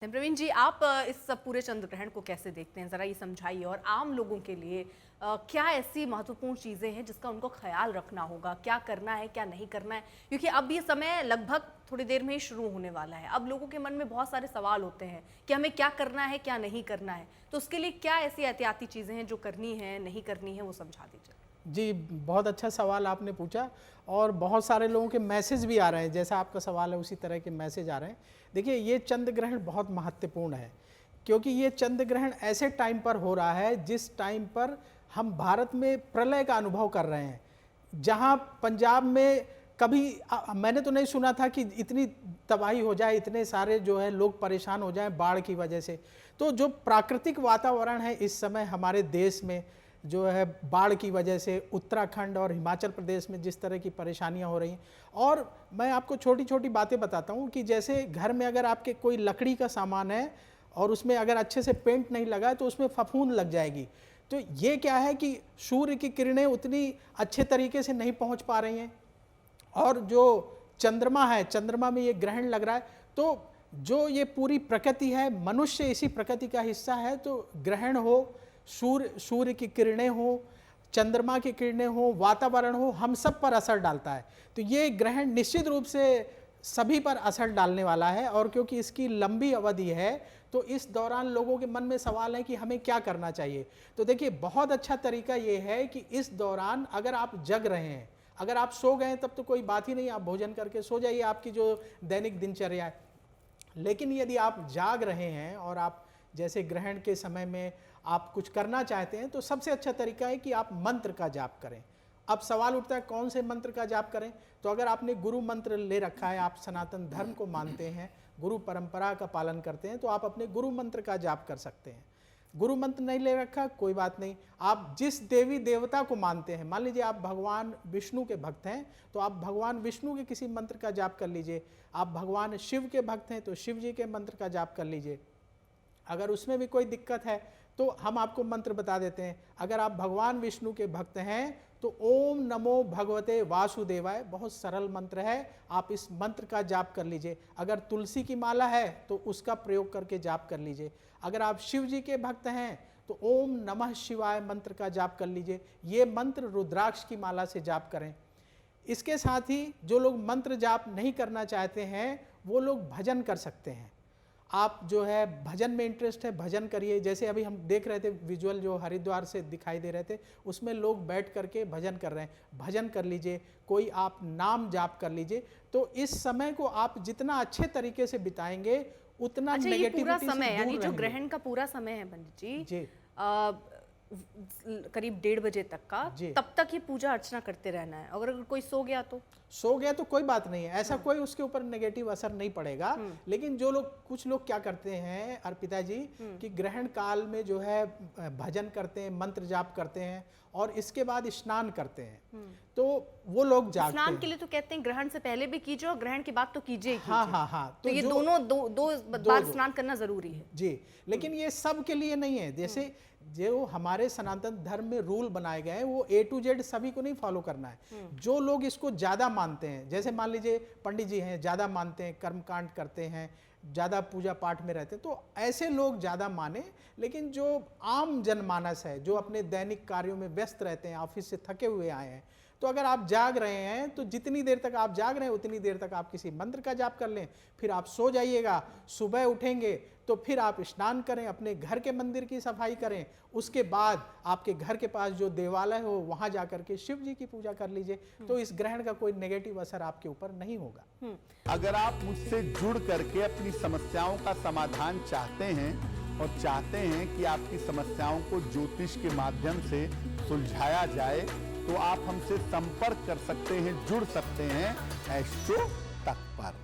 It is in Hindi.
प्रवीण जी, आप इस सब पूरे चंद्र ग्रहण को कैसे देखते हैं, जरा ये समझाइए। और आम लोगों के लिए क्या ऐसी महत्वपूर्ण चीजें हैं जिसका उनको ख्याल रखना होगा, क्या करना है क्या नहीं करना है, क्योंकि अब ये समय लगभग थोड़ी देर में ही शुरू होने वाला है। अब लोगों के मन में बहुत सारे सवाल होते हैं कि हमें क्या करना है क्या नहीं करना है, तो उसके लिए क्या ऐसी एहतियाती चीजें हैं जो करनी है नहीं करनी है, वो समझा दीजिए। जी, बहुत अच्छा सवाल आपने पूछा और बहुत सारे लोगों के मैसेज भी आ रहे हैं। जैसा आपका सवाल है उसी तरह के मैसेज आ रहे हैं। देखिए, ये चंद्र ग्रहण बहुत महत्वपूर्ण है क्योंकि ये चंद्र ग्रहण ऐसे टाइम पर हो रहा है जिस टाइम पर हम भारत में प्रलय का अनुभव कर रहे हैं। जहां पंजाब में कभी मैंने तो नहीं सुना था कि इतनी तबाही हो जाए, इतने सारे जो है लोग परेशान हो जाएं बाढ़ की वजह से। तो जो प्राकृतिक वातावरण है इस समय हमारे देश में जो है बाढ़ की वजह से, उत्तराखंड और हिमाचल प्रदेश में जिस तरह की परेशानियां हो रही हैं। और मैं आपको छोटी छोटी बातें बताता हूं कि जैसे घर में अगर आपके कोई लकड़ी का सामान है और उसमें अगर अच्छे से पेंट नहीं लगा तो उसमें फफूंद लग जाएगी। तो ये क्या है कि सूर्य की किरणें उतनी अच्छे तरीके से नहीं पहुंच पा रही हैं। और जो चंद्रमा है, चंद्रमा में ये ग्रहण लग रहा है, तो जो ये पूरी प्रकृति है, मनुष्य इसी प्रकृति का हिस्सा है। तो ग्रहण हो, सूर्य की किरणें हो, चंद्रमा की किरणें हो, वातावरण हो, हम सब पर असर डालता है। तो ये ग्रहण निश्चित रूप से सभी पर असर डालने वाला है। और क्योंकि इसकी लंबी अवधि है तो इस दौरान लोगों के मन में सवाल है कि हमें क्या करना चाहिए। तो देखिए, बहुत अच्छा तरीका ये है कि इस दौरान अगर आप जग रहे हैं, अगर आप सो गए तब तो कोई बात ही नहीं, आप भोजन करके सो जाइए, आपकी जो दैनिक दिनचर्या है। लेकिन यदि आप जाग रहे हैं और आप जैसे ग्रहण के समय में आप कुछ करना चाहते हैं तो सबसे अच्छा तरीका है कि आप मंत्र का जाप करें। अब सवाल उठता है कौन से मंत्र का जाप करें। तो अगर आपने गुरु मंत्र ले रखा है, आप सनातन धर्म को मानते हैं, गुरु परंपरा का पालन करते हैं, तो आप अपने गुरु मंत्र का जाप कर सकते हैं। गुरु मंत्र नहीं ले रखा, कोई बात नहीं, आप जिस देवी देवता को मानते हैं, मान लीजिए आप भगवान विष्णु के भक्त हैं तो आप भगवान विष्णु के किसी मंत्र का जाप कर लीजिए। आप भगवान शिव के भक्त हैं तो शिव जी के मंत्र का जाप कर लीजिए। अगर उसमें भी कोई दिक्कत है तो हम आपको मंत्र बता देते हैं। अगर आप भगवान विष्णु के भक्त हैं तो ओम नमो भगवते वासुदेवाय, बहुत सरल मंत्र है, आप इस मंत्र का जाप कर लीजिए। अगर तुलसी की माला है तो उसका प्रयोग करके जाप कर लीजिए। अगर आप शिव जी के भक्त हैं तो ओम नमः शिवाय मंत्र का जाप कर लीजिए। ये मंत्र रुद्राक्ष की माला से जाप करें। इसके साथ ही जो लोग मंत्र जाप नहीं करना चाहते हैं वो लोग भजन कर सकते हैं। आप जो है भजन में इंटरेस्ट है, भजन करिए। जैसे अभी हम देख रहे थे विजुअल जो हरिद्वार से दिखाई दे रहे थे, उसमें लोग बैठ करके भजन कर रहे हैं, भजन कर लीजिए। कोई आप नाम जाप कर लीजिए। तो इस समय को आप जितना अच्छे तरीके से बिताएंगे उतना नेगेटिविटी पूरा समय, यानी जो ग्रहण का पूरा समय है पंडित जी, करीब 1:30 बजे तक का, तब तक ही पूजा अर्चना करते रहना है। अगर कोई सो गया तो कोई बात नहीं है, ऐसा कोई उसके ऊपर नेगेटिव असर नहीं पड़ेगा। लेकिन जो लोग, कुछ लोग क्या करते हैं अर्पिता जी, कि ग्रहण काल में जो है भजन करते हैं, मंत्र जाप करते हैं और इसके बाद स्नान करते हैं। तो वो लोग जागते हैं। स्नान के लिए तो कहते हैं ग्रहण से पहले भी कीजिए और ग्रहण के बाद तो कीजिए ही कीजिए। हाँ। तो ये दोनों दो बार स्नान करना जरूरी है जी। लेकिन ये सब के लिए नहीं है। जैसे जो हमारे सनातन धर्म में रूल बनाए गए हैं वो A to Z सभी को नहीं फॉलो करना है। जो लोग इसको ज्यादा मानते हैं, जैसे मान लीजिए पंडित जी हैं, ज्यादा मानते हैं, कर्मकांड करते हैं, ज्यादा पूजा पाठ में रहते हैं, तो ऐसे लोग ज्यादा माने। लेकिन जो आम जनमानस है, जो अपने दैनिक कार्यों में व्यस्त रहते हैं, ऑफिस से थके हुए आए हैं, तो अगर आप जाग रहे हैं तो जितनी देर तक आप जाग रहे हैं उतनी देर तक आप किसी मंत्र का जाप कर लें, फिर आप सो जाइएगा। सुबह उठेंगे तो फिर आप स्नान करें, अपने घर के मंदिर की सफाई करें, उसके बाद आपके घर के पास जो देवालय हो वहां जाकर के शिव जी की पूजा कर लीजिए। तो इस ग्रहण का कोई नेगेटिव असर आपके ऊपर नहीं होगा। अगर आप मुझसे जुड़ करके अपनी समस्याओं का समाधान चाहते हैं और चाहते हैं कि आपकी समस्याओं को ज्योतिष के माध्यम से सुलझाया जाए, तो आप हमसे संपर्क कर सकते हैं, जुड़ सकते हैं एस्ट्रो तक पर।